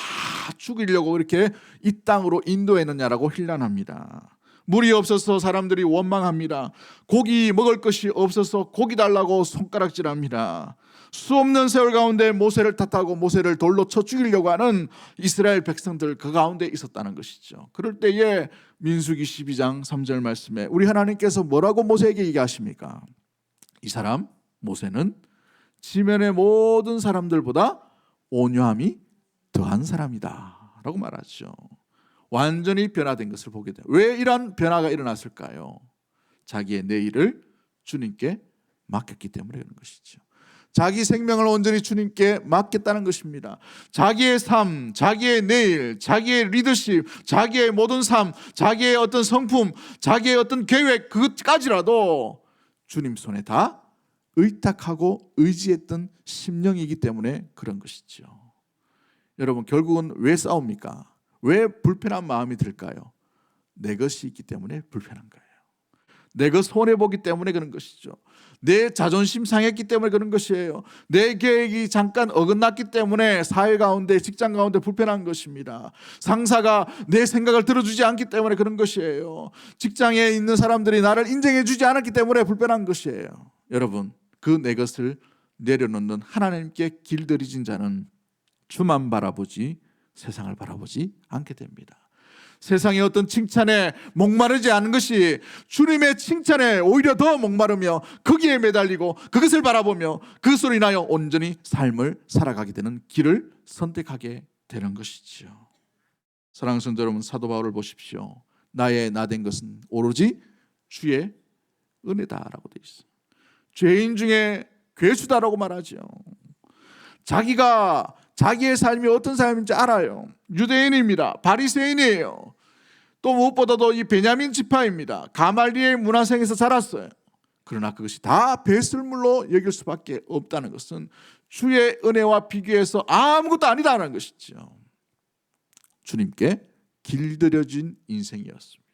죽이려고 이렇게 이 땅으로 인도했느냐라고 힐난합니다. 물이 없어서 사람들이 원망합니다. 고기 먹을 것이 없어서 고기 달라고 손가락질합니다. 수 없는 세월 가운데 모세를 탓하고 모세를 돌로 쳐 죽이려고 하는 이스라엘 백성들 그 가운데 있었다는 것이죠. 그럴 때에 민수기 12장 3절 말씀에 우리 하나님께서 뭐라고 모세에게 얘기하십니까? 이 사람 모세는 지면의 모든 사람들보다 온유함이 더한 사람이다 라고 말하죠. 완전히 변화된 것을 보게 돼요. 왜 이런 변화가 일어났을까요? 자기의 내일을 주님께 맡겼기 때문에 그런 것이죠. 자기 생명을 온전히 주님께 맡겼다는 것입니다. 자기의 삶, 자기의 내일, 자기의 리더십, 자기의 모든 삶, 자기의 어떤 성품, 자기의 어떤 계획, 그것까지라도 주님 손에 다 의탁하고 의지했던 심령이기 때문에 그런 것이죠. 여러분, 결국은 왜 싸웁니까? 왜 불편한 마음이 들까요? 내 것이 있기 때문에 불편한 거예요. 내 것 손해보기 때문에 그런 것이죠. 내 자존심 상했기 때문에 그런 것이에요. 내 계획이 잠깐 어긋났기 때문에 사회 가운데, 직장 가운데 불편한 것입니다. 상사가 내 생각을 들어주지 않기 때문에 그런 것이에요. 직장에 있는 사람들이 나를 인정해 주지 않았기 때문에 불편한 것이에요. 여러분, 그 내 것을 내려놓는 하나님께 길들여진 자는 주만 바라보지 세상을 바라보지 않게 됩니다. 세상의 어떤 칭찬에 목마르지 않은 것이 주님의 칭찬에 오히려 더 목마르며 거기에 매달리고 그것을 바라보며 그것으로 인하여 온전히 삶을 살아가게 되는 길을 선택하게 되는 것이죠. 사랑하는 성도 여러분, 사도 바울을 보십시오. 나의 나 된 것은 오로지 주의 은혜다라고 되어 있어요. 죄인 중에 괴수다라고 말하죠. 자기가 자기의 삶이 어떤 삶인지 알아요. 유대인입니다. 바리새인이에요. 또 무엇보다도 이 베냐민 지파입니다. 가말리엘 문화생에서 자랐어요. 그러나 그것이 다 배설물로 여길 수밖에 없다는 것은 주의 은혜와 비교해서 아무것도 아니다라는 것이죠. 주님께 길들여진 인생이었습니다.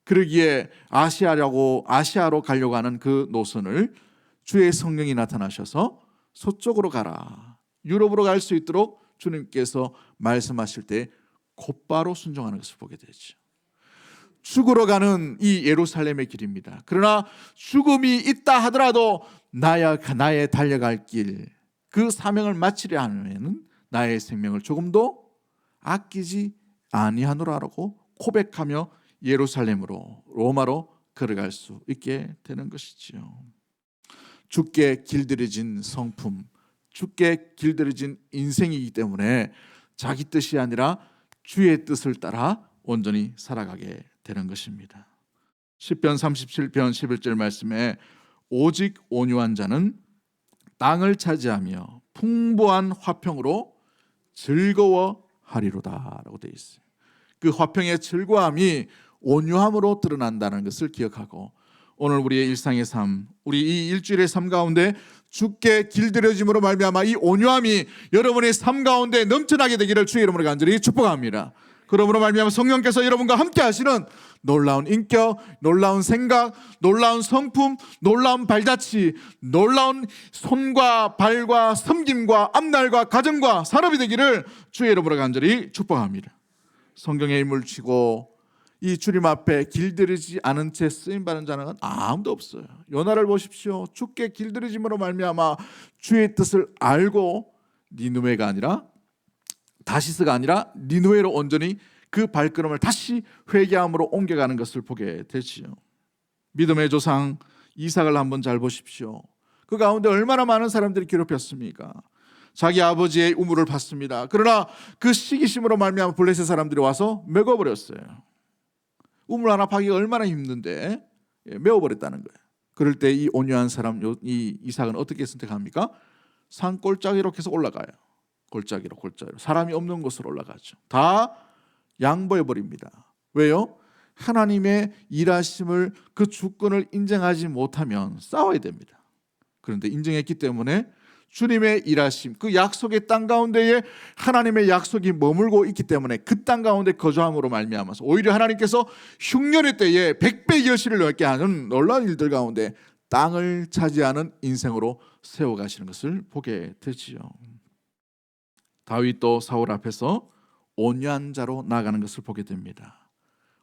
그러기에 아시아로 가려고 하는 그 노선을 주의 성령이 나타나셔서 서쪽으로 가라, 유럽으로 갈 수 있도록 주님께서 말씀하실 때 곧바로 순종하는 것을 보게 되죠. 죽으러 가는 이 예루살렘의 길입니다. 그러나 죽음이 있다 하더라도 나의 달려갈 길, 그 사명을 마치려 하면 나의 생명을 조금도 아끼지 아니하노라라고 고백하며 예루살렘으로, 로마로 걸어갈 수 있게 되는 것이지요. 주께 길들여진 성품, 주께 길들여진 인생이기 때문에 자기 뜻이 아니라 주의 뜻을 따라 온전히 살아가게 되는 것입니다. 시편 37편 11절 말씀에 오직 온유한 자는 땅을 차지하며 풍부한 화평으로 즐거워하리로다 라고 되어 있어요. 그 화평의 즐거움이 온유함으로 드러난다는 것을 기억하고, 오늘 우리의 일상의 삶, 우리 이 일주일의 삶 가운데 주께 길들여짐으로 말미암아 이 온유함이 여러분의 삶 가운데 넘쳐나게 되기를 주의 이름으로 간절히 축복합니다. 그러므로 말미암아 성령께서 여러분과 함께 하시는 놀라운 인격, 놀라운 생각, 놀라운 성품, 놀라운 발자취, 놀라운 손과 발과 섬김과 앞날과 가정과 산업이 되기를 주의 이름으로 간절히 축복합니다. 성경의 힘을 쥐고 이 주님 앞에 길들이지 않은 채 쓰임받은 자는 아무도 없어요. 요나를 보십시오. 주께 길들이짐으로 말미암아 주의 뜻을 알고 니느웨가 아니라 다시스가 아니라 니느웨로 온전히 그 발걸음을 다시 회개함으로 옮겨가는 것을 보게 되지요. 믿음의 조상 이삭을 한번 잘 보십시오. 그 가운데 얼마나 많은 사람들이 괴롭혔습니까? 자기 아버지의 우물을 팠습니다. 그러나 그 시기심으로 말미암아 블레셋 사람들이 와서 메꿔버렸어요. 우물 하나 파기가 얼마나 힘든데 메워버렸다는 거예요. 그럴 때 이 온유한 사람, 이 이삭은 어떻게 선택합니까? 산 골짜기로 계속 올라가요. 골짜기로 사람이 없는 곳으로 올라가죠. 다 양보해버립니다. 왜요? 하나님의 일하심을, 그 주권을 인정하지 못하면 싸워야 됩니다. 그런데 인정했기 때문에 주님의 일하심, 그 약속의 땅 가운데에 하나님의 약속이 머물고 있기 때문에 그 땅 가운데 거주함으로 말미암아서 오히려 하나님께서 흉년의 때에 100배 결실을 얻게 하는 놀라운 일들 가운데 땅을 차지하는 인생으로 세워가시는 것을 보게 되지요. 다윗도 사울 앞에서 온유한 자로 나아가는 것을 보게 됩니다.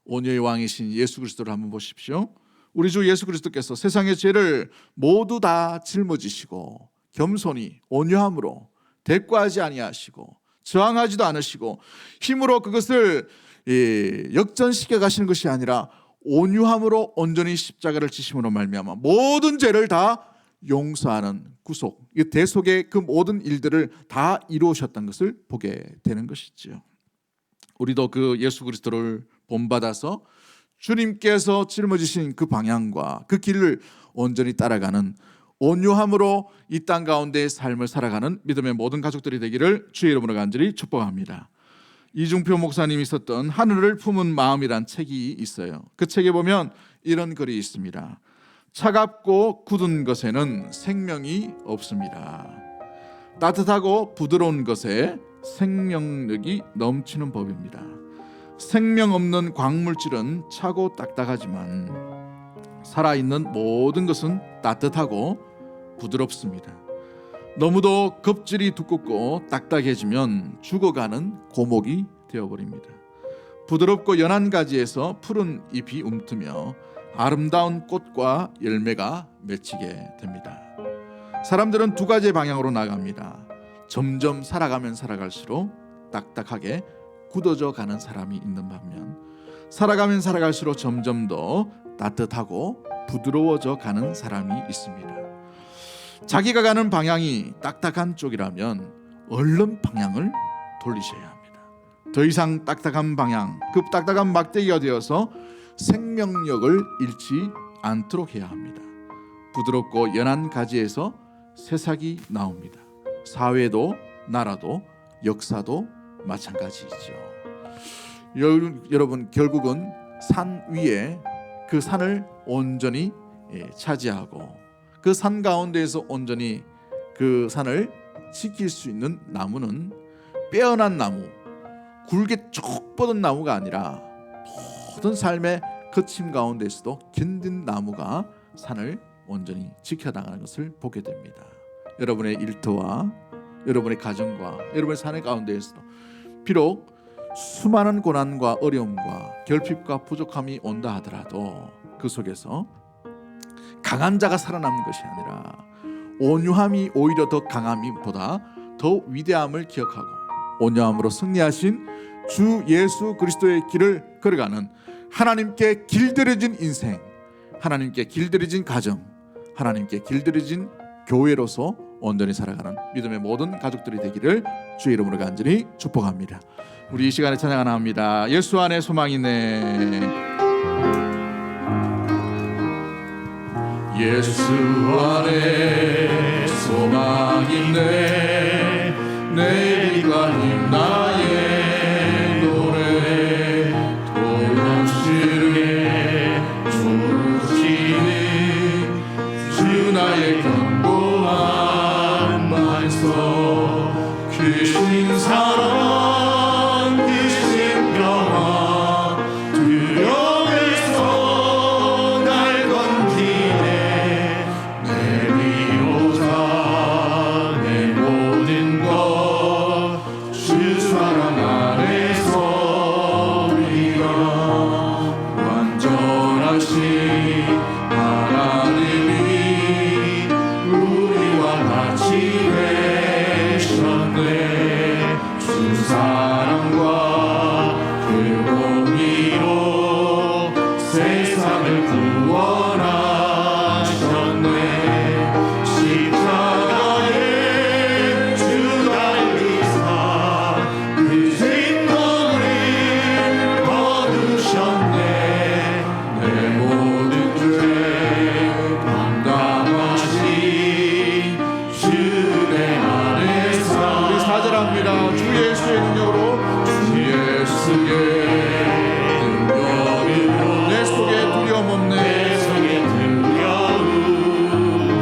온유의 왕이신 예수 그리스도를 한번 보십시오. 우리 주 예수 그리스도께서 세상의 죄를 모두 다 짊어지시고 겸손히 온유함으로 대꾸하지 아니하시고 저항하지도 않으시고 힘으로 그것을 역전시켜 가시는 것이 아니라 온유함으로 온전히 십자가를 지심으로 말미암아 모든 죄를 다 용서하는 구속, 이 대속의 그 모든 일들을 다 이루으셨던 것을 보게 되는 것이지요. 우리도 그 예수 그리스도를 본받아서 주님께서 짊어지신 그 방향과 그 길을 온전히 따라가는 온유함으로 이 땅 가운데의 삶을 살아가는 믿음의 모든 가족들이 되기를 주의 이름으로 간절히 축복합니다. 이중표 목사님이 썼던 하늘을 품은 마음이란 책이 있어요. 그 책에 보면 이런 글이 있습니다. 차갑고 굳은 것에는 생명이 없습니다. 따뜻하고 부드러운 것에 생명력이 넘치는 법입니다. 생명 없는 광물질은 차고 딱딱하지만 살아있는 모든 것은 따뜻하고 부드럽습니다. 너무도 껍질이 두껍고 딱딱해지면 죽어가는 고목이 되어버립니다. 부드럽고 연한 가지에서 푸른 잎이 움트며 아름다운 꽃과 열매가 맺히게 됩니다. 사람들은 두 가지 방향으로 나갑니다. 점점 살아가면 살아갈수록 딱딱하게 굳어져 가는 사람이 있는 반면 살아가면 살아갈수록 점점 더 따뜻하고 부드러워져 가는 사람이 있습니다. 자기가 가는 방향이 딱딱한 쪽이라면 얼른 방향을 돌리셔야 합니다. 더 이상 딱딱한 방향, 그 딱딱한 막대기가 되어서 생명력을 잃지 않도록 해야 합니다. 부드럽고 연한 가지에서 새싹이 나옵니다. 사회도 나라도 역사도 마찬가지이죠. 여러분 결국은 산 위에 그 산을 온전히 차지하고 그 산 가운데에서 온전히 그 산을 지킬 수 있는 나무는 빼어난 나무, 굵게 쭉 뻗은 나무가 아니라 모든 삶의 거침 가운데에서도 견딘 나무가 산을 온전히 지켜나가는 것을 보게 됩니다. 여러분의 일터와 여러분의 가정과 여러분의 삶의 가운데에서도 비록 수많은 고난과 어려움과 결핍과 부족함이 온다 하더라도 그 속에서 강한 자가 살아남는 것이 아니라 온유함이 오히려 더 강함보다 더 위대함을 기억하고 온유함으로 승리하신 주 예수 그리스도의 길을 걸어가는 하나님께 길들여진 인생, 하나님께 길들여진 가정, 하나님께 길들여진 교회로서 온전히 살아가는 믿음의 모든 가족들이 되기를 주의 이름으로 간절히 축복합니다. 우리 이 시간에 찬양 하나 합니다. 예수 안에 소망이네. 예수 안에 소망이네. 내가 힘 나의 노래 도시를 주시는 주 나의 견고한 반석 귀신 사랑 귀신 평화 두려움에서 날 건지네. 내리오자 내 모든 것 주 사랑 안에서 우리가 완전하신 하나님이 우리와 같이 되셨네. 주 사랑과 그 공의로 세상을 구원하셨네. 십자가에 주 달리사 그 진노를 거두셨네. 내 모든 죄 담당하신 주의 안에서 우리 사절합니다. 주 예수의 능력으로 주 예수의 능력으로 내 속에 두려움 없네.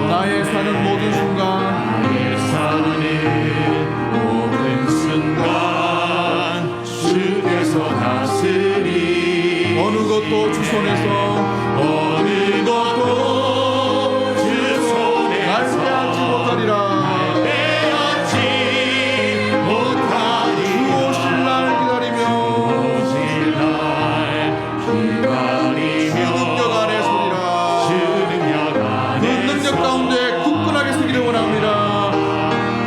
나의 사는 모든 순간 주께서 다스리 어느 것도 주 손에서 어느 것도 주 손에서 날 빼앗지 못하리라. 주 오실 날 기다리며 주 능력 안에 서리라. 그 능력 가운데 굳건하게 서기를 원합니다.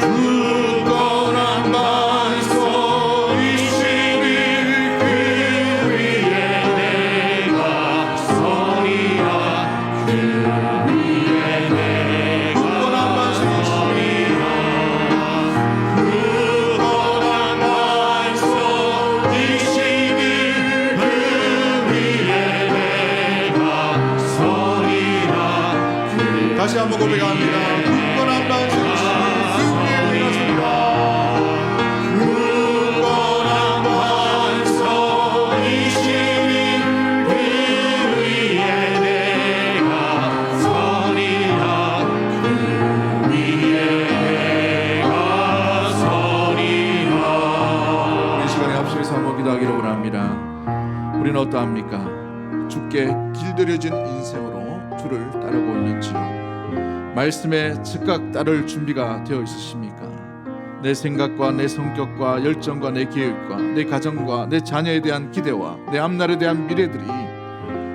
굳건한 반석 이시니 그 위에 내가 서리라. 그 위에 내가 굳건한 반석 이시니 굳건한 반석 이시니 그 위에 내가 서리라. 다시 한번 고백합니다. 굳건한 반석 이시니 그 위에 내가 서리라. 굳건한 반석 이시니 그 위에 내가 서리라. 그 위에 내가 서리라. 이 시간에 합심해서 한번 기도하기를 원합니다. 우리는 어떠합니까? 주께 길들여진 인생으로 주를 따르고 있는지요? 말씀에 즉각 따를 준비가 되어 있으십니까? 내 생각과 내 성격과 열정과 내 계획과 내 가정과 내 자녀에 대한 기대와 내 앞날에 대한 미래들이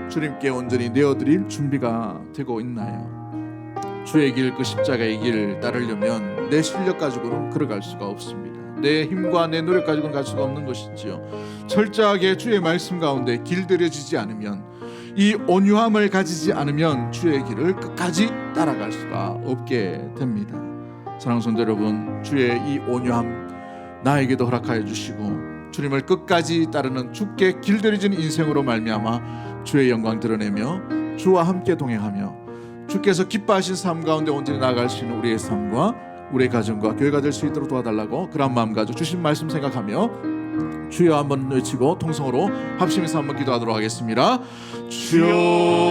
주님께 온전히 내어드릴 준비가 되고 있나요? 주의 길, 그 십자가의 길 따르려면 내 실력 가지고는 걸어갈 수가 없습니다. 내 힘과 내 노력 가지고는 갈 수가 없는 것이지요. 철저하게 주의 말씀 가운데 길들여지지 않으면, 이 온유함을 가지지 않으면 주의 길을 끝까지 따라갈 수가 없게 됩니다. 사랑하는 성도 여러분, 주의 이 온유함 나에게도 허락하여 주시고 주님을 끝까지 따르는 주께 길들여진 인생으로 말미암아 주의 영광 드러내며 주와 함께 동행하며 주 주께서 기뻐하신 삶 가운데 온전히 나아갈 수 있는 우리의 삶과 우리의 가정과 교회가 될 수 있도록 도와달라고 그런 마음 가지고 주신 말씀 생각하며 주여 한번 외치고 통성으로 합심해서 한번 기도하도록 하겠습니다. 주여